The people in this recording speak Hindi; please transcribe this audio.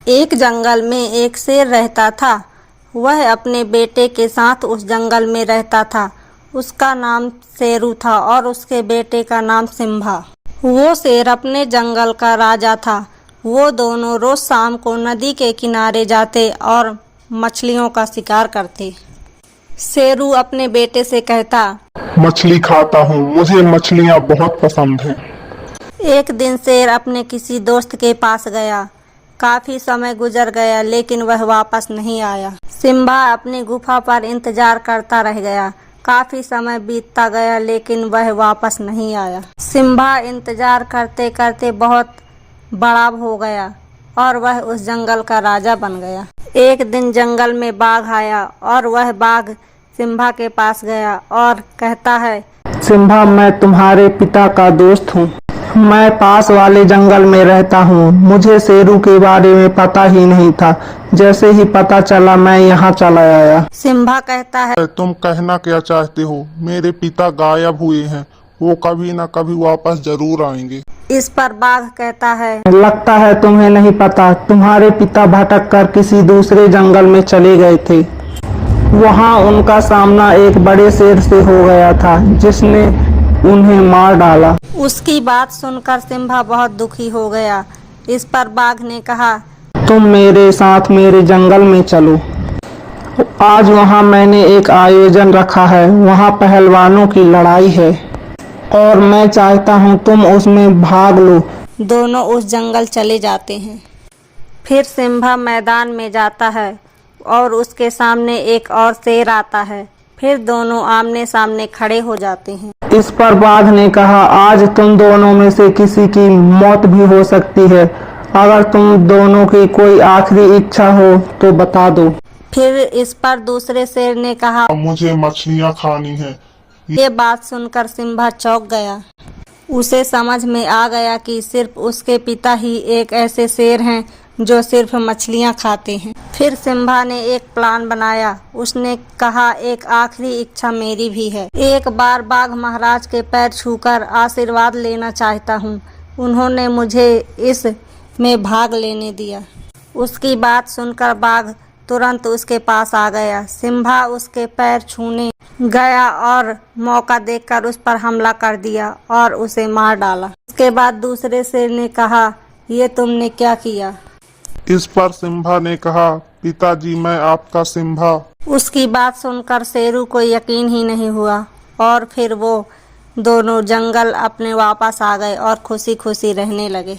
एक जंगल में एक शेर रहता था। वह अपने बेटे के साथ उस जंगल में रहता था। उसका नाम शेरू था और उसके बेटे का नाम सिम्बा। वो शेर अपने जंगल का राजा था। वो दोनों रोज शाम को नदी के किनारे जाते और मछलियों का शिकार करते। शेरू अपने बेटे से कहता, मछली खाता हूँ, मुझे मछलियाँ बहुत पसंद हैं। एक दिन शेर अपने किसी दोस्त के पास गया। काफी समय गुजर गया लेकिन वह वापस नहीं आया। सिम्बा अपनी गुफा पर इंतजार करता रह गया। काफी समय बीतता गया लेकिन वह वापस नहीं आया। सिम्बा इंतजार करते करते बहुत बड़ा हो गया और वह उस जंगल का राजा बन गया। एक दिन जंगल में बाघ आया और वह बाघ सिम्बा के पास गया और कहता है, सिम्बा, मैं तुम्हारे पिता का दोस्त हूँ। मैं पास वाले जंगल में रहता हूँ। मुझे शेरू के बारे में पता ही नहीं था। जैसे ही पता चला मैं यहाँ चला आया। सिम्बा कहता है, तुम कहना क्या चाहते हो? मेरे पिता गायब हुए हैं। वो कभी न कभी वापस जरूर आएंगे। इस पर बाघ कहता है, लगता है तुम्हें नहीं पता। तुम्हारे पिता भटक कर किसी दूसरे जंगल में चले गए थे। वहाँ उनका सामना एक बड़े शेर से हो गया था जिसने उन्हें मार डाला। उसकी बात सुनकर सिम्बा बहुत दुखी हो गया। इस पर बाघ ने कहा, तुम मेरे साथ मेरे जंगल में चलो। आज वहाँ मैंने एक आयोजन रखा है। वहाँ पहलवानों की लड़ाई है और मैं चाहता हूँ तुम उसमें भाग लो। दोनों उस जंगल चले जाते हैं। फिर सिम्बा मैदान में जाता है और उसके सामने एक और शेर आता है। फिर दोनों आमने सामने खड़े हो जाते हैं। इस पर बाघ ने कहा, आज तुम दोनों में से किसी की मौत भी हो सकती है। अगर तुम दोनों की कोई आखिरी इच्छा हो तो बता दो। फिर इस पर दूसरे शेर ने कहा, मुझे मछलियाँ खानी है। ये बात सुनकर सिम्बा चौंक गया। उसे समझ में आ गया कि सिर्फ उसके पिता ही एक ऐसे शेर हैं जो सिर्फ मछलियाँ खाते हैं। फिर सिम्बा ने एक प्लान बनाया। उसने कहा, एक आखिरी इच्छा मेरी भी है। एक बार बाघ महाराज के पैर छूकर आशीर्वाद लेना चाहता हूँ। उन्होंने मुझे इस में भाग लेने दिया। उसकी बात सुनकर बाघ तुरंत उसके पास आ गया। सिम्बा उसके पैर छूने गया और मौका देखकर उस पर हमला कर दिया और उसे मार डाला। उसके बाद दूसरे शेर ने कहा, ये तुमने क्या किया? इस पर सिम्बा ने कहा, पिताजी, मैं आपका सिम्बा। उसकी बात सुनकर शेरू को यकीन ही नहीं हुआ और फिर वो दोनों जंगल अपने वापस आ गए और खुशी खुशी रहने लगे।